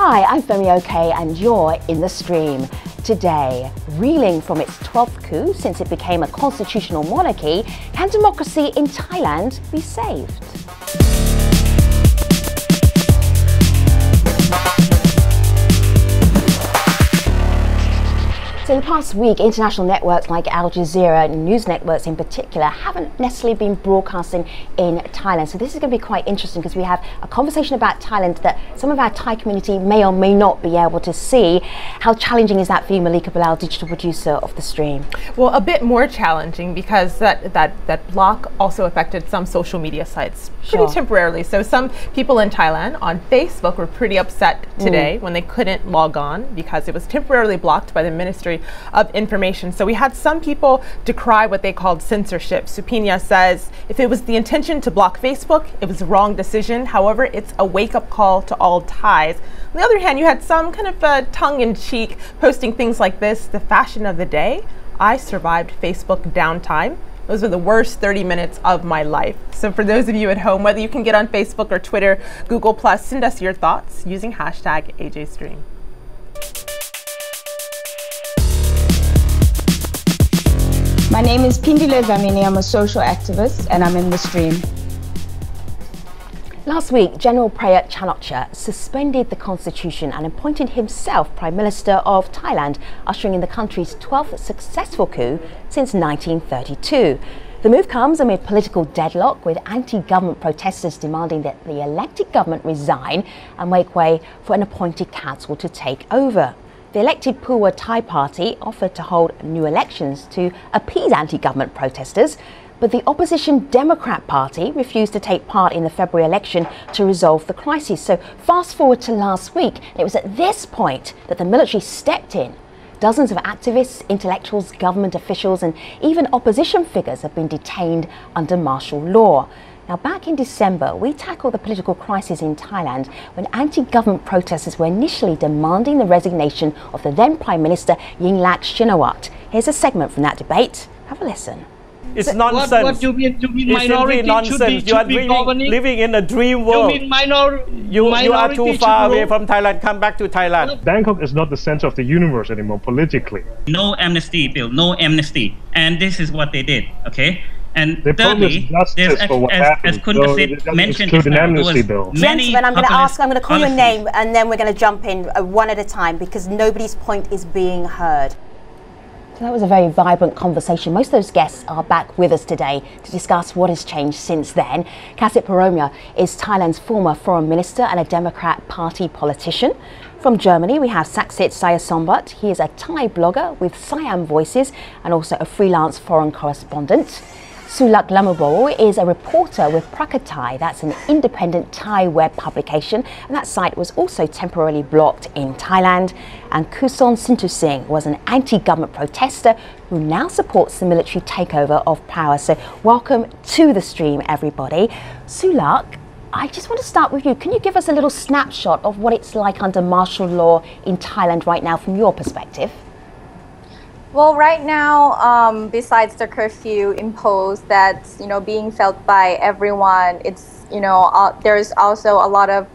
Hi, I'm Femi OK and you're in the stream. Today, reeling from its 12th coup since it became a constitutional monarchy, can democracy in Thailand be saved? So in the past week, international networks like Al Jazeera, news networks in particular, haven't necessarily been broadcasting in Thailand. So this is going to be quite interesting because we have a conversation about Thailand that some of our Thai community may or may not be able to see. How challenging is that for you, Malika Bilal, digital producer of the stream? Well, a bit more challenging because that block also affected some social media sites pretty temporarily. So some people in Thailand on Facebook were pretty upset today when they couldn't log on because it was temporarily blocked by the Ministry of Information. So we had some people decry what they called censorship. Supina says if it was the intention to block Facebook, it was a wrong decision. However, it's a wake-up call to all Thais. On the other hand, you had some kind of tongue-in-cheek posting things like this: the fashion of the day, I survived Facebook downtime. Those were the worst 30 minutes of my life. So for those of you at home, whether you can get on Facebook or Twitter, Google+, send us your thoughts using hashtag AJStream. My name is Pindile Dlamini. I'm a social activist and I'm in the stream. Last week, General Prayut Chan-o-cha suspended the constitution and appointed himself Prime Minister of Thailand, ushering in the country's 12th successful coup since 1932. The move comes amid political deadlock, with anti-government protesters demanding that the elected government resign and make way for an appointed council to take over. The elected Pheu Thai party offered to hold new elections to appease anti-government protesters, but the opposition Democrat Party refused to take part in the February election to resolve the crisis. So fast forward to last week, and it was at this point that the military stepped in. Dozens of activists, intellectuals, government officials and even opposition figures have been detained under martial law. Now, back in December, we tackled the political crisis in Thailand when anti-government protesters were initially demanding the resignation of the then Prime Minister Yingluck Shinawatra. Here's a segment from that debate. Have a listen. It's nonsense. What you mean it's minority nonsense. You are living in a dream world. You mean you are too far away from Thailand. Come back to Thailand. Bangkok is not the center of the universe anymore politically. No amnesty bill, no amnesty. And this is what they did, okay? And they thirdly, there's, as Kundasit mentioned, an amnesty bill. Gentlemen, I'm going to call your name and then we're going to jump in one at a time because nobody's point is being heard. So that was a very vibrant conversation. Most of those guests are back with us today to discuss what has changed since then. Kasit Paromya is Thailand's former foreign minister and a Democrat Party politician. From Germany, we have Saksit Sayasombut. He is a Thai blogger with Siam Voices and also a freelance foreign correspondent. Sulak Lamabo is a reporter with Prakatai. That's an independent Thai web publication, and that site was also temporarily blocked in Thailand. And Kuson Sintusing was an anti-government protester who now supports the military takeover of power. So welcome to the stream, everybody. Sulak, I just want to start with you. Can you give us a little snapshot of what it's like under martial law in Thailand right now from your perspective? Well, right now, besides the curfew imposed that's, being felt by everyone, it's, there's also a lot of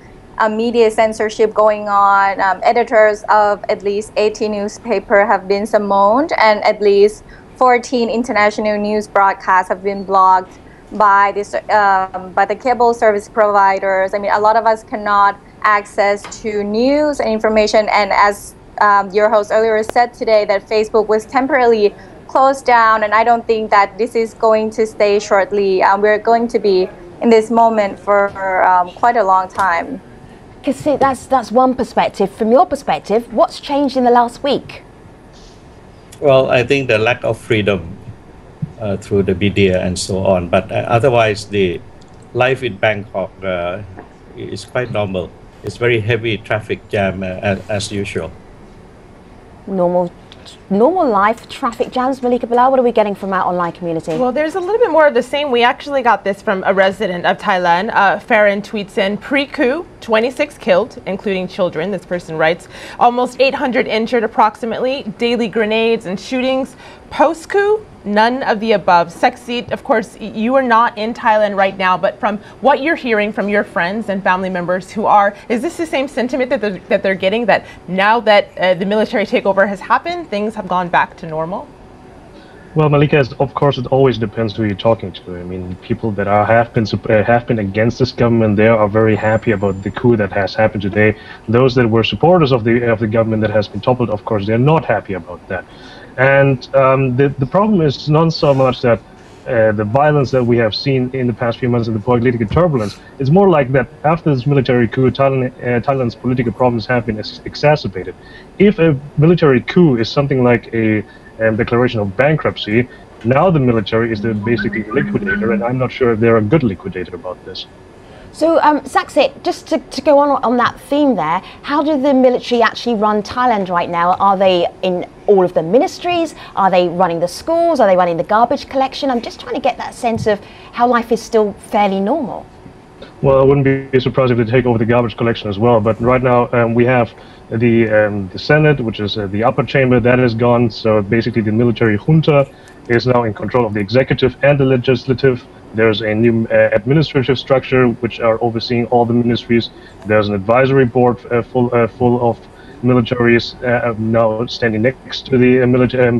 media censorship going on. Editors of at least 80 newspapers have been summoned and at least 14 international news broadcasts have been blocked by the cable service providers. I mean, a lot of us cannot access to news and information, and as your host earlier said today that Facebook was temporarily closed down, and I don't think that this is going to stay shortly. We're going to be in this moment for quite a long time. Because that's one perspective. From your perspective, what's changed in the last week? Well, I think the lack of freedom through the media and so on. But otherwise, the life in Bangkok is quite normal. It's very heavy traffic jam as usual. Normal life, traffic jams. Malika Bilal, what are we getting from our online community? Well, there's a little bit more of the same. We actually got this from a resident of Thailand. Farron tweets in, pre-coup, 26 killed, including children, this person writes. Almost 800 injured approximately. Daily grenades and shootings. Post-coup, none of the above. Seksit, of course, you are not in Thailand right now, but from what you're hearing from your friends and family members who are, is this the same sentiment that they're getting, that now that the military takeover has happened, things have gone back to normal? Well, Malika, of course, it always depends who you're talking to. I mean, people that have been against this government, they are very happy about the coup that has happened today. Those that were supporters of the government that has been toppled, of course, they're not happy about that. And the problem is not so much that the violence that we have seen in the past few months and the political turbulence. It's more like that after this military coup, Thailand's political problems have been exacerbated. If a military coup is something like a declaration of bankruptcy, now the military is the basically liquidator, and I'm not sure if they're a good liquidator about this. So, Saksit, just to go on that theme there, how do the military actually run Thailand right now? Are they in all of the ministries? Are they running the schools? Are they running the garbage collection? I'm just trying to get that sense of how life is still fairly normal. Well, I wouldn't be surprised if they take over the garbage collection as well. But right now we have the Senate, which is the upper chamber, that is gone. So basically the military junta is now in control of the executive and the legislative. There's a new administrative structure which are overseeing all the ministries. There's an advisory board full of militaries now standing next to the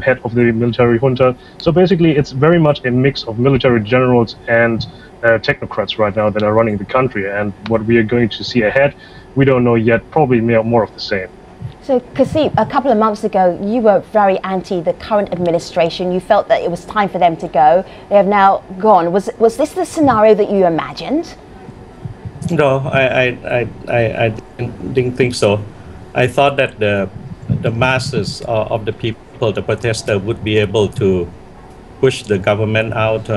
head of the military junta. So basically it's very much a mix of military generals and technocrats right now that are running the country. And what we are going to see ahead, we don't know yet, probably more of the same. So, Kasib, a couple of months ago, you were very anti the current administration. You felt that it was time for them to go. They have now gone. Was this the scenario that you imagined? No, I didn't think so. I thought that the masses of the people, the protesters, would be able to push the government out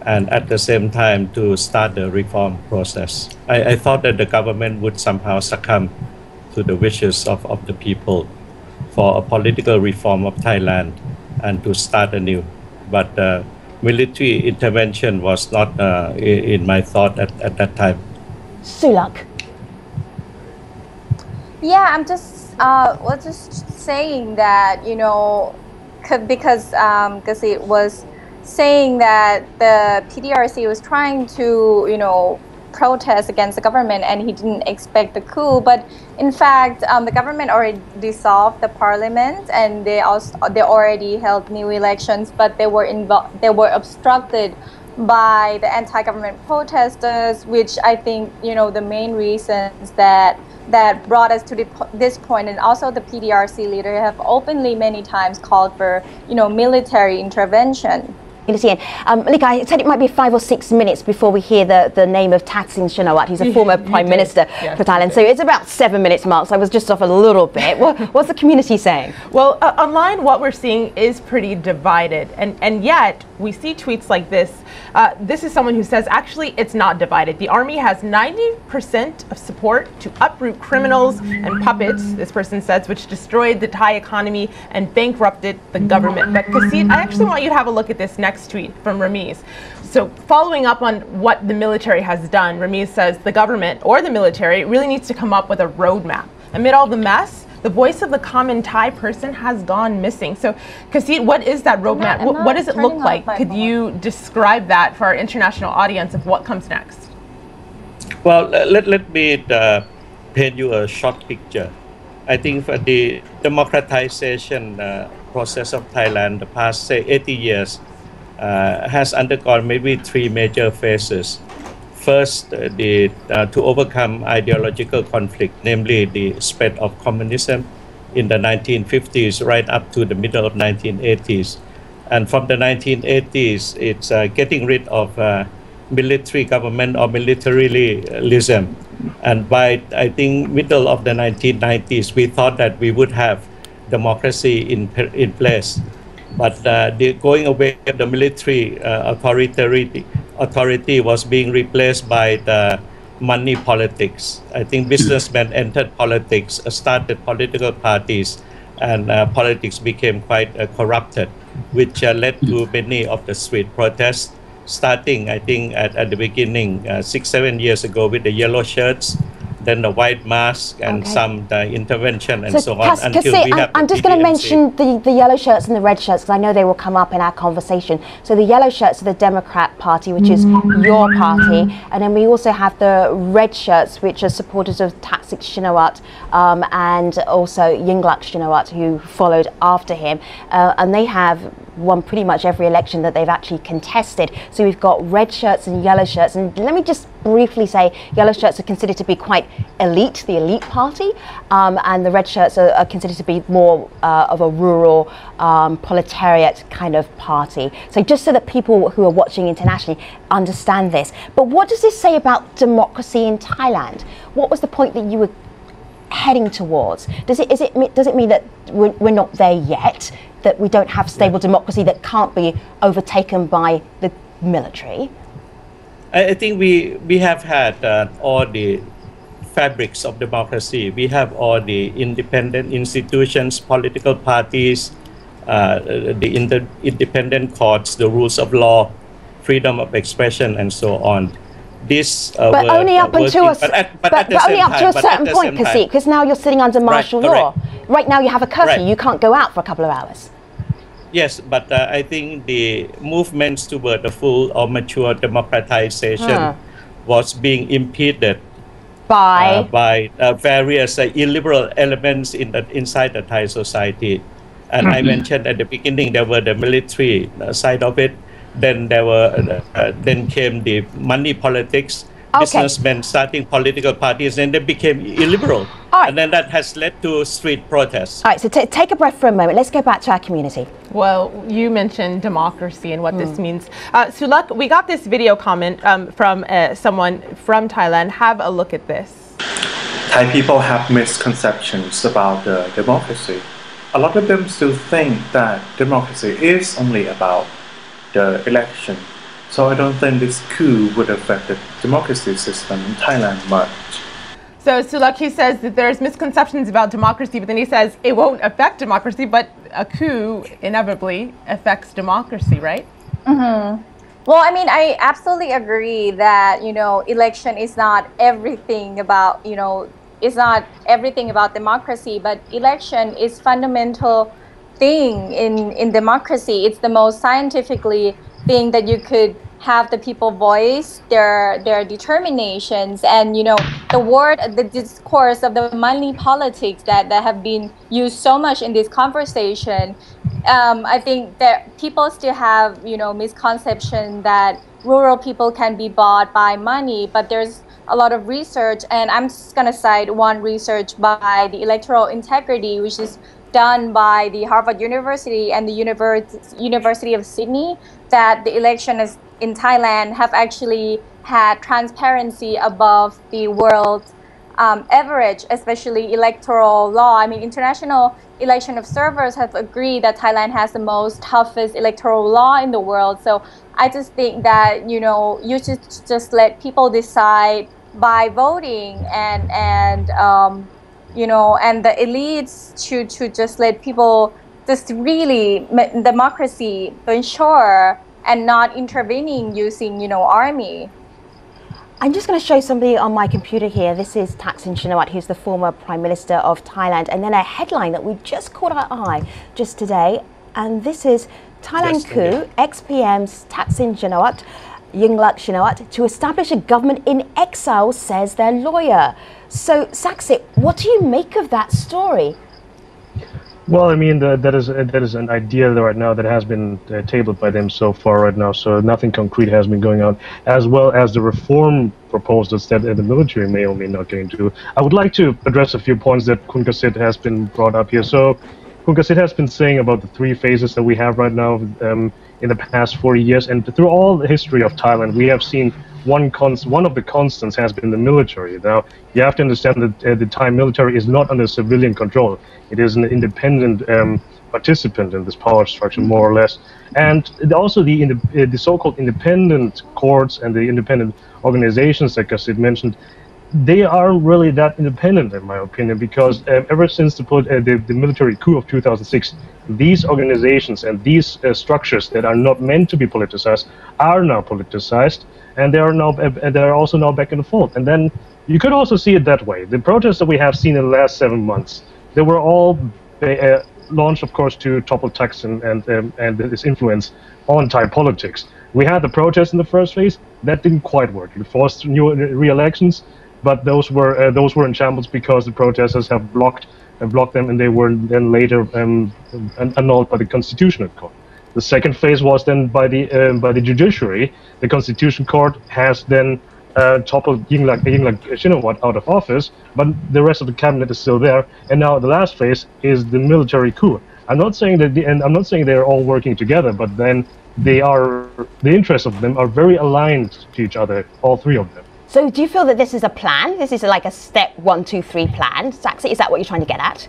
and at the same time to start the reform process. I thought that the government would somehow succumb to the wishes of the people for a political reform of Thailand and to start anew. But military intervention was not in my thought at that time. Sulak. Yeah, I'm just saying that, you know, because Ghazi was saying that the PDRC was trying to, you know, protest against the government and he didn't expect the coup, but in fact the government already dissolved the parliament and they already held new elections, but they were obstructed by the anti-government protesters, which I think, you know, the main reasons that brought us to this point. And also the PDRC leader have openly many times called for, you know, military intervention. Malika, I said it might be 5 or 6 minutes before we hear the name of Thaksin Shinawatra. He's a former Prime Minister for Thailand. So it's about 7 minutes, Mark. So I was just off a little bit. What's the community saying? Well, online, what we're seeing is pretty divided. And yet, we see tweets like this. This is someone who says, actually, it's not divided. The army has 90% of support to uproot criminals and puppets, this person says, which destroyed the Thai economy and bankrupted the government. But Kasit, I actually want you to have a look at this next tweet from Ramiz. So following up on what the military has done, Ramiz says the government or the military really needs to come up with a roadmap. Amid all the mess, the voice of the common Thai person has gone missing. So Kasit, what is that roadmap? What does it look like? Could you describe that for our international audience of what comes next? Well, let me paint you a short picture. I think for the democratization process of Thailand, the past, say, 80 years, has undergone maybe 3 major phases. First, to overcome ideological conflict, namely the spread of communism in the 1950s right up to the middle of 1980s. And from the 1980s, it's getting rid of military government or militarism. And by, I think, middle of the 1990s, we thought that we would have democracy in place. But the going away of the military authority was being replaced by the money politics. I think businessmen entered politics, started political parties, and politics became quite corrupted, which led to many of the street protests starting, I think, at the beginning, 6-7 years ago with the yellow shirts, then the white mask, and some intervention and so on. Until we have I'm just going to mention the yellow shirts and the red shirts because I know they will come up in our conversation. So the yellow shirts are the Democrat Party, which is your party, and then we also have the red shirts, which are supporters of Thaksin Shinawatra and also Yingluck Shinawatra, who followed after him, and they have won pretty much every election that they've actually contested. So we've got red shirts and yellow shirts, and let me just briefly say yellow shirts are considered to be quite elite, the elite party, and the red shirts are considered to be more of a rural proletariat kind of party. So just so that people who are watching internationally understand this. But what does this say about democracy in Thailand? What was the point that you were heading towards? Does it mean that we're not there yet, that we don't have stable democracy that can't be overtaken by the military? I think we have had all the fabrics of democracy. We have all the independent institutions, political parties, the independent courts, the rules of law, freedom of expression, and so on. This but only up until a certain point, Kasik, because now you're sitting under martial law. Right now you have a curfew. You can't go out for a couple of hours. Yes, but I think the movements toward the full or mature democratization was being impeded by various illiberal elements inside the Thai society. And I mentioned at the beginning there were the military side of it. Then then came the money politics. Businessmen starting political parties, and they became illiberal. And then that has led to street protests. All right, so take a breath for a moment. Let's go back to our community. Well, you mentioned democracy and what this means. Sulak, we got this video comment from someone from Thailand. Have a look at this. Thai people have misconceptions about democracy. A lot of them still think that democracy is only about the election. So I don't think this coup would affect the democracy system in Thailand much. So Sulak, he says that there's misconceptions about democracy, but then he says it won't affect democracy, but a coup inevitably affects democracy, right? Well, I mean, I absolutely agree that, election is not everything about, it's not everything about democracy, but election is fundamental thing in democracy. It's the most scientifically thing that you could have the people voice their determinations, and the discourse of the money politics that have been used so much in this conversation. I think that people still have misconception that rural people can be bought by money, but there's a lot of research, and I'm just gonna cite one research by the Electoral Integrity, which is done by the Harvard University and the University of Sydney, that the elections in Thailand have actually had transparency above the world average, especially electoral law. I mean, international election observers have agreed that Thailand has the most toughest electoral law in the world. So I just think that, you should just let people decide by voting, and the elites to just let people just really democracy to ensure and not intervening using, army. I'm just going to show somebody on my computer here. This is Thaksin Shinawatra, who's the former Prime Minister of Thailand, and then a headline that we just caught our eye just today, and this is Thailand coup, ex-PMs Thaksin Shinawatra, Yingluck Shinawatra, to establish a government in exile, says their lawyer. So, Saksit, what do you make of that story? Well, I mean, that is an idea right now that has been tabled by them so far right now, so nothing concrete has been going on, as well as the reform proposals that the military may or may not get into. I would like to address a few points that Khun Kasit has been brought up here. So, Khun Kasit has been saying about the three phases that we have right now in the past 40 years, and through all the history of Thailand, we have seen one of the constants has been the military. Now, you have to understand that the Thai military is not under civilian control. It is an independent participant in this power structure, more or less. And also the so-called independent courts and the independent organizations that Kasit mentioned, they aren't really that independent, in my opinion, because ever since the military coup of 2006, these organizations and these structures that are not meant to be politicized are now politicized, and they're also now back in the fold. And then you could also see it that way. The protests that we have seen in the last 7 months, they were all launched, of course, to topple Thaksin and his influence on Thai politics. We had the protests in the first phase that didn't quite work. It forced new re-elections, but those were in shambles because the protesters have blocked them, and they were then later annulled by the Constitutional Court. The second phase was then by the judiciary. The Constitutional Court has then toppled Yingluck Shinawatra out of office, but the rest of the cabinet is still there. And now the last phase is the military coup. I'm not saying they're all working together, but then the interests of them are very aligned to each other, all three of them. So do you feel that this is a plan? This is like a step 1, 2, 3 plan? Saxi, is that what you're trying to get at?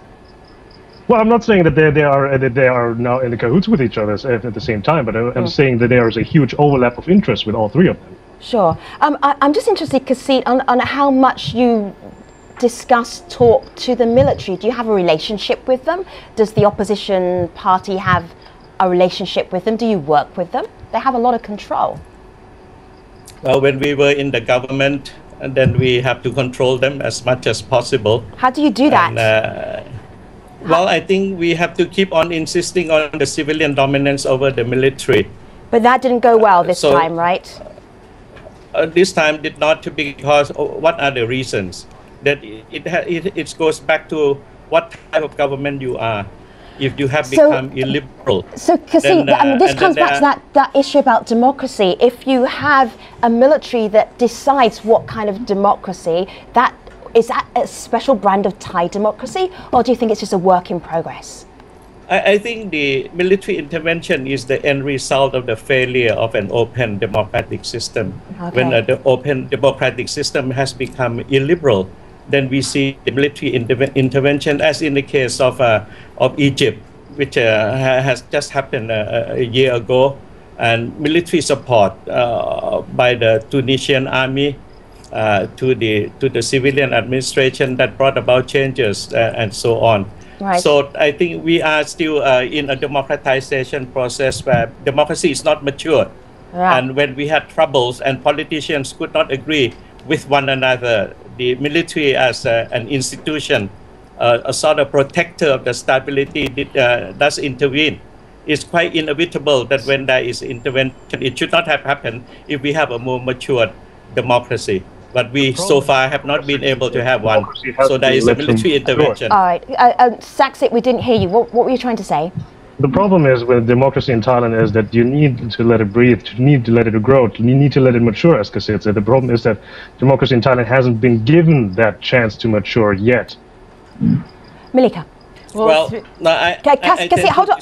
Well, I'm not saying that they are now in the cahoots with each other at the same time, but I'm saying that there is a huge overlap of interest with all three of them. Sure. I'm just interested, Kasit, on how much you talk to the military. Do you have a relationship with them? Does the opposition party have a relationship with them? Do you work with them? They have a lot of control. Well, when we were in the government, and then we have to control them as much as possible. How do you do that? And, well, I think we have to keep on insisting on the civilian dominance over the military. But that didn't go well this time, right? This time did not, because what are the reasons? That it goes back to what type of government you are. If you have become illiberal. So, Kasit, this comes back to that issue about democracy. If you have a military that decides what kind of democracy, is that a special brand of Thai democracy, or do you think it's just a work in progress? I think the military intervention is the end result of the failure of an open democratic system. Okay. When the open democratic system has become illiberal, then we see the military intervention, as in the case of Egypt, which has just happened a year ago, and military support by the Tunisian army to the civilian administration that brought about changes and so on. Right. So I think we are still in a democratization process where democracy is not mature. Right. And when we had troubles and politicians could not agree with one another, the military as an institution, a sort of protector of the stability, does intervene. It's quite inevitable that when there is intervention, it should not have happened if we have a more mature democracy. But we so far have not been able to have one. So there is a military intervention. All right. Saxit, we didn't hear you. What were you trying to say? The problem is with democracy in Thailand is that you need to let it breathe, you need to let it grow, you need to let it mature, as Kasit said. The problem is that democracy in Thailand hasn't been given that chance to mature yet. Malika. Well, no, Kasit, hold on.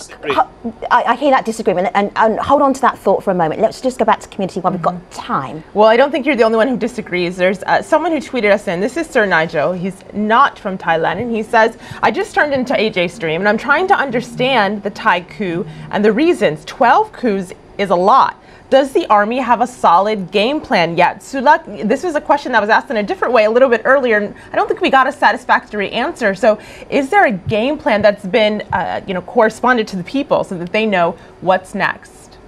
I hear that disagreement, and hold on to that thought for a moment. Let's just go back to community while we've got time. Well, I don't think you're the only one who disagrees. There's someone who tweeted us in. This is Sir Nigel. He's not from Thailand, and he says, I just turned into AJ stream, and I'm trying to understand the Thai coup and the reasons. 12 coups is a lot. Does the army have a solid game plan yet? Sulak, this was a question that was asked in a different way a little bit earlier, and I don't think we got a satisfactory answer. So is there a game plan that's been corresponded to the people so that they know what's next?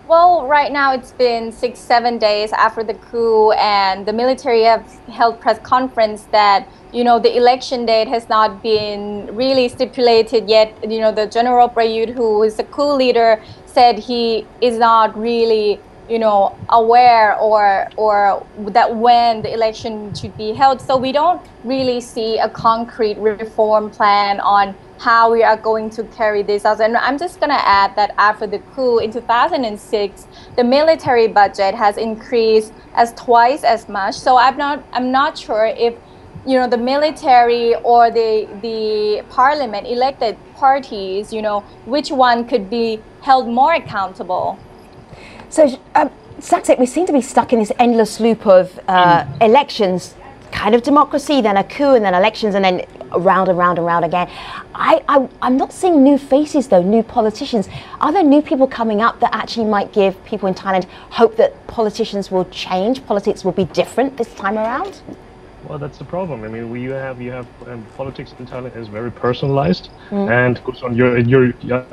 Well, right now it's been 6-7 days after the coup, and the military have held press conference that the election date has not been really stipulated yet. The General Prayut, who is the coup leader, said he is not really, aware or that when the election should be held. So we don't really see a concrete reform plan on how we are going to carry this out. And I'm just going to add that after the coup in 2006, the military budget has increased as twice as much. So I'm not sure if the military or the parliament elected parties, which one could be held more accountable. So, Saxit, we seem to be stuck in this endless loop of elections, kind of democracy, then a coup, and then elections, and then round and round and round again. I'm not seeing new faces, though, new politicians. Are there new people coming up that actually might give people in Thailand hope that politicians will change, politics will be different this time around? Well, that's the problem. I mean, you have politics in Thailand is very personalized, and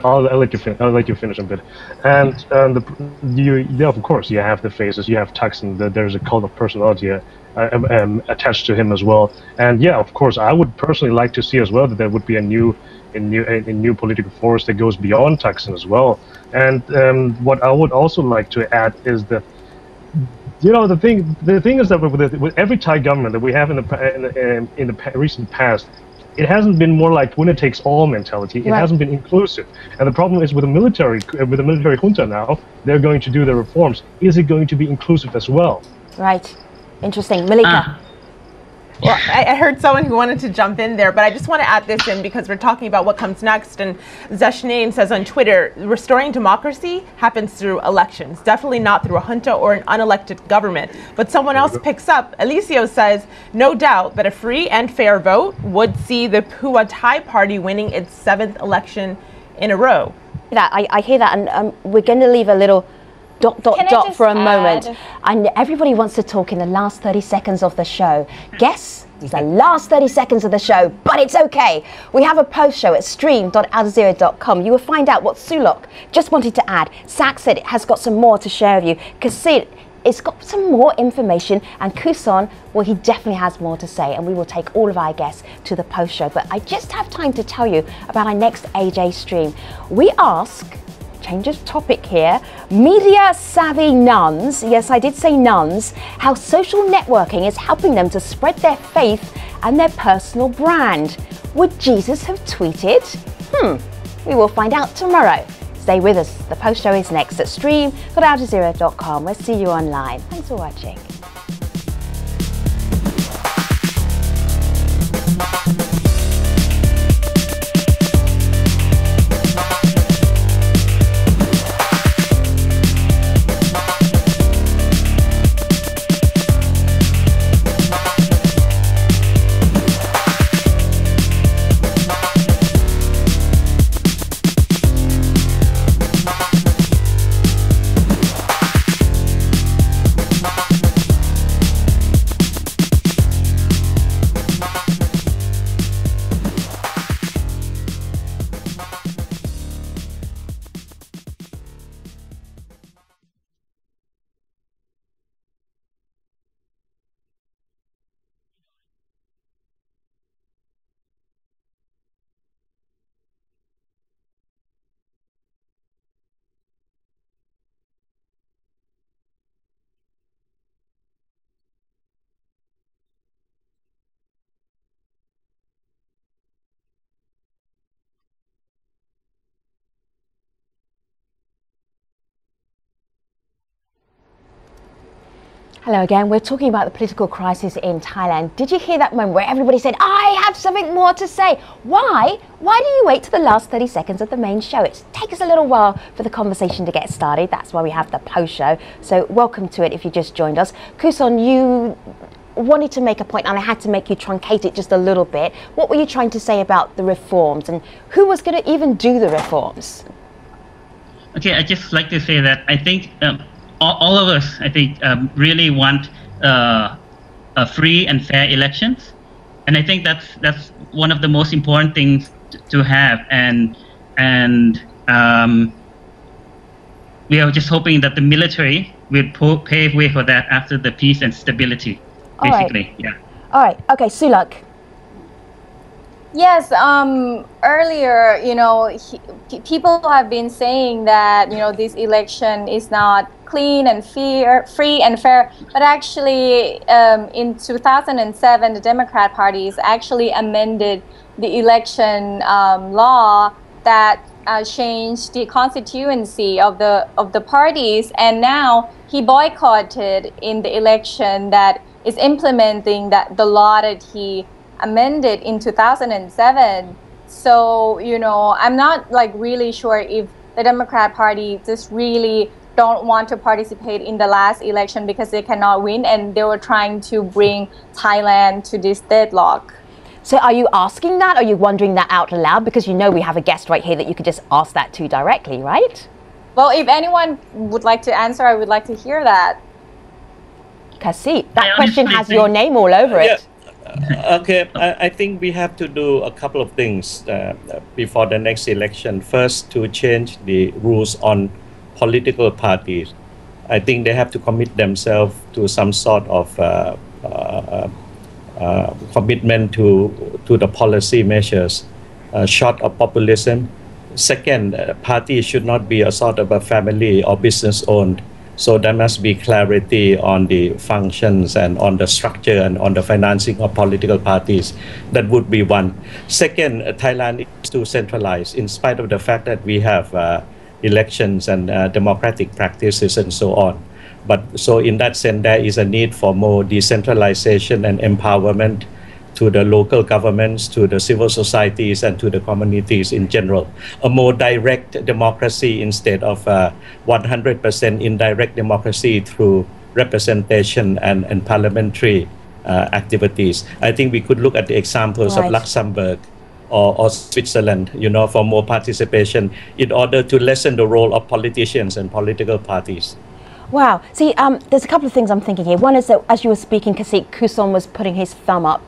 I'll let you finish a bit. And of course you have the faces. You have Thaksin. There's a cult of personality attached to him as well. And yeah, of course, I would personally like to see as well that there would be a new political force that goes beyond Thaksin as well. And what I would also like to add is that, you know, the thing is that with every Thai government that we have in the recent past, it hasn't been more like winner takes all mentality. It hasn't been inclusive. And the problem is with the military junta now, they're going to do the reforms. Is it going to be inclusive as well? Right. Interesting. Malika. Well, I heard someone who wanted to jump in there, but I just want to add this in because we're talking about what comes next. And Zeshnain says on Twitter, restoring democracy happens through elections, definitely not through a junta or an unelected government. But someone else picks up, Alicio says, no doubt that a free and fair vote would see the Phua Thai party winning its 7th election in a row. I hear that, and we're going to leave a little dot for a moment. And everybody wants to talk in the last 30 seconds of the show. Guess it's the last 30 seconds of the show, but it's okay. We have a post show at stream.aljazeera.com. You will find out what Sulok just wanted to add. Sak said it has got some more to share with you. Kasid, it's got some more information, and Kuson, well, he definitely has more to say, and we will take all of our guests to the post show. But I just have time to tell you about our next AJ stream. We ask, change of topic here, media savvy nuns, yes, I did say nuns, how social networking is helping them to spread their faith and their personal brand. Would Jesus have tweeted? We will find out tomorrow. Stay with us. The post show is next at stream.aljazeera.com. We'll see you online. Thanks for watching. Hello again. We're talking about the political crisis in Thailand. Did you hear that moment where everybody said, I have something more to say? Why? Why do you wait to the last 30 seconds of the main show? It takes us a little while for the conversation to get started. That's why we have the post show. So welcome to it if you just joined us. Kuson, you wanted to make a point and I had to make you truncate it just a little bit. What were you trying to say about the reforms and who was going to even do the reforms? Okay, I just like to say that I think all of us, I think, really want a free and fair elections, and I think that's one of the most important things to have. And we are just hoping that the military will pave way for that after the peace and stability, basically. Yeah. All right. Okay, Sulak. Yes, earlier, you know, people have been saying that, you know, this election is not clean and free and fair, but actually in 2007, the Democrat parties actually amended the election law that changed the constituency of the parties, and now he boycotted in the election that is implementing the law that he amended in 2007. So, you know, I'm not like really sure if the Democrat Party just really don't want to participate in the last election because they cannot win, and they were trying to bring Thailand to this deadlock. So are you asking that? Are you wondering that out loud? Because you know we have a guest right here that you could just ask that to directly, right? Well, if anyone would like to answer, I would like to hear that. Kasi, that question has your name all over it. Okay, I think we have to do a couple of things before the next election. First, to change the rules on political parties. I think they have to commit themselves to some sort of commitment to the policy measures, short of populism. Second, parties should not be a sort of a family or business owned. So there must be clarity on the functions and on the structure and on the financing of political parties. That would be one. Second, Thailand is too centralized in spite of the fact that we have elections and democratic practices and so on. But so in that sense, there is a need for more decentralization and empowerment to the local governments, to the civil societies, and to the communities in general. A more direct democracy instead of 100% indirect democracy through representation and parliamentary activities. I think we could look at the examples of Luxembourg or Switzerland, for more participation in order to lessen the role of politicians and political parties. Wow. See, there's a couple of things I'm thinking here. One is that as you were speaking, Kasik, Kuson was putting his thumb up,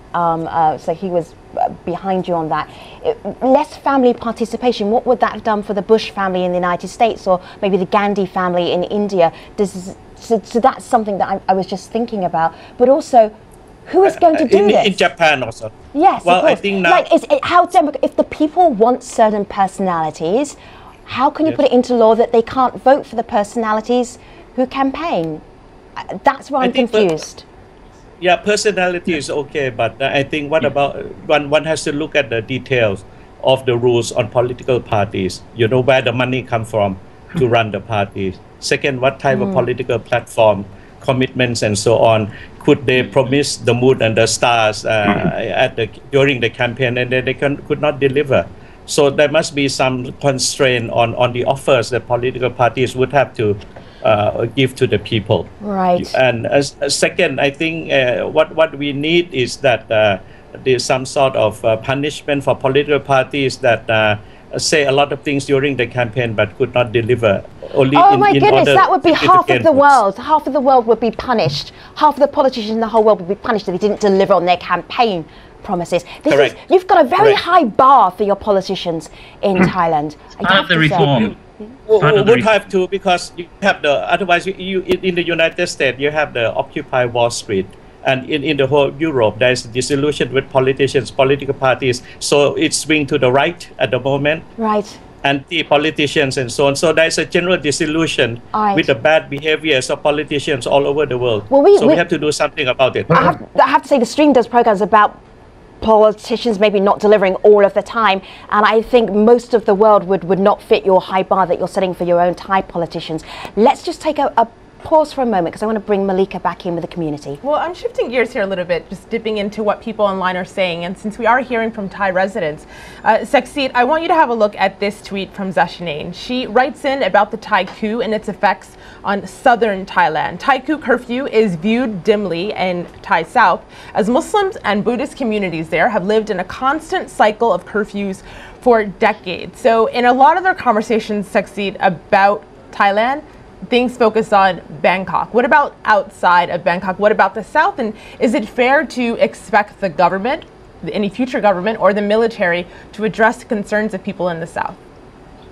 so he was behind you on that. Less family participation, what would that have done for the Bush family in the United States or maybe the Gandhi family in India? So that's something that I was just thinking about. But also, who is going to do this? In Japan also. Yes, well, of course. I think now, if the people want certain personalities, how can you put it into law that they can't vote for the personalities who campaign? That's where I'm confused. Yeah, personality is okay, but I think what about one has to look at the details of the rules on political parties. Where the money come from to run the parties. Second, what type of political platform, commitments, and so on. Could they promise the moon and the stars during the campaign, and then they could not deliver? So there must be some constraint on the offers that political parties would have to give to the people. Right. And second, I think what we need is that there's some sort of punishment for political parties that say a lot of things during the campaign but could not deliver. My goodness, that would be half of the world. Half of the world would be punished. Half of the politicians in the whole world would be punished if they didn't deliver on their campaign promises. You've got a very high bar for your politicians in Thailand. Part of the reform. Would have to, because you have otherwise you in the United States you have the Occupy Wall Street, and in the whole Europe there is disillusion with politicians, political parties, so it's swing to the right at the moment. Right. Anti-politicians and so on. So there is a general disillusion with the bad behaviors of politicians all over the world. Well, we have to do something about it. I have to say the stream does programs about politicians maybe not delivering all of the time, and I think most of the world would not fit your high bar that you're setting for your own Thai politicians. Let's just take a pause for a moment because I want to bring Malika back in with the community. Well, I'm shifting gears here a little bit, just dipping into what people online are saying, and since we are hearing from Thai residents, Saksit, I want you to have a look at this tweet from Zashanane. She writes in about the Thai coup and its effects on southern Thailand. Thai coup curfew is viewed dimly in Thai South as Muslims and Buddhist communities there have lived in a constant cycle of curfews for decades. So in a lot of their conversations, Saksit, about Thailand, things focus on Bangkok. What about outside of Bangkok? What about the South? And is it fair to expect the government, any future government, or the military to address the concerns of people in the South?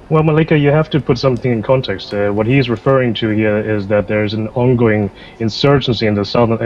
Well, Malika, you have to put something in context. What he's referring to here is that there's an ongoing insurgency in the southern,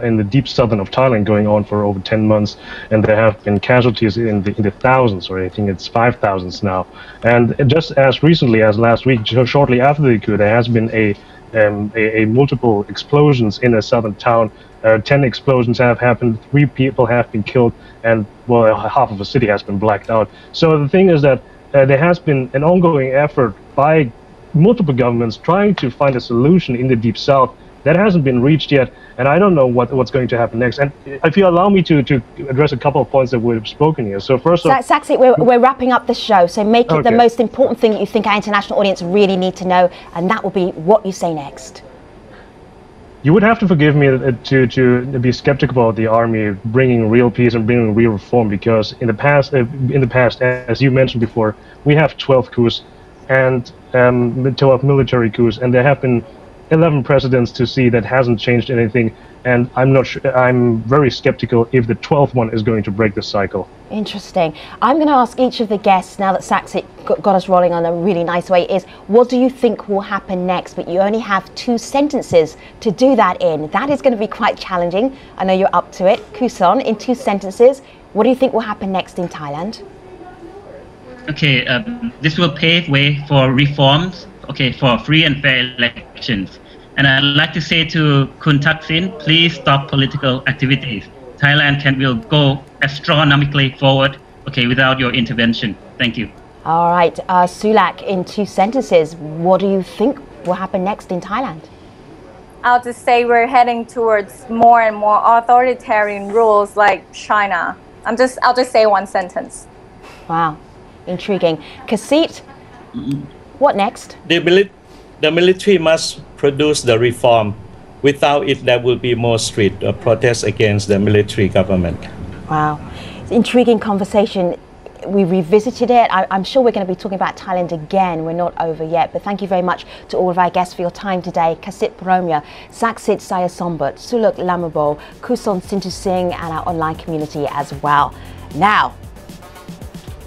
in the deep southern of Thailand going on for over 10 months, and there have been casualties in the thousands, or I think it's 5,000 now. And just as recently as last week, shortly after the coup, there has been a multiple explosions in a southern town. 10 explosions have happened, 3 people have been killed, and well, half of the city has been blacked out. So the thing is that there has been an ongoing effort by multiple governments trying to find a solution in the Deep South that hasn't been reached yet, and I don't know what's going to happen next. And if you allow me to address a couple of points that we've spoken here. So first off, Saksit, we're wrapping up the show, so make it the most important thing that you think our international audience really need to know, and that will be what you say next. You would have to forgive me to be skeptical about the army bringing real peace and bringing real reform, because in the past, as you mentioned before, we have 12 coups and 12 military coups, and there have been 11 presidents to see that hasn't changed anything. And I'm not sure, I'm very skeptical if the 12th one is going to break the cycle. Interesting. I'm going to ask each of the guests, now that Saksit got us rolling on a really nice way, is what do you think will happen next? But you only have 2 sentences to do that in. That is going to be quite challenging. I know you're up to it. Kuson, in 2 sentences, what do you think will happen next in Thailand? Okay, this will pave way for reforms, okay, for free and fair elections. And I'd like to say to Kun Thaksin, please stop political activities. Thailand will go astronomically forward, okay, without your intervention. Thank you. All right, Sulak, in 2 sentences, what do you think will happen next in Thailand? I'll just say we're heading towards more and more authoritarian rules like China. I'll just say 1 sentence. Wow, intriguing. Kasit, what next? The military must produce the reform. Without it, there will be more street protests against the military government. Wow, it's an intriguing conversation. We revisited it. I'm sure we're going to be talking about Thailand again. We're not over yet. But thank you very much to all of our guests for your time today. Kasit Paromya, Saksit Sayasombut, Suluk Lamabo, Kuson Sintu Singh, and our online community as well. Now,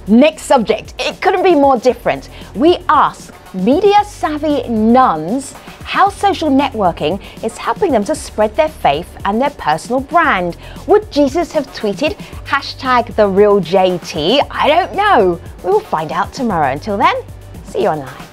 next subject. It couldn't be more different. We ask media-savvy nuns how social networking is helping them to spread their faith and their personal brand. Would Jesus have tweeted #TheRealJT? I don't know. We will find out tomorrow. Until then, see you online.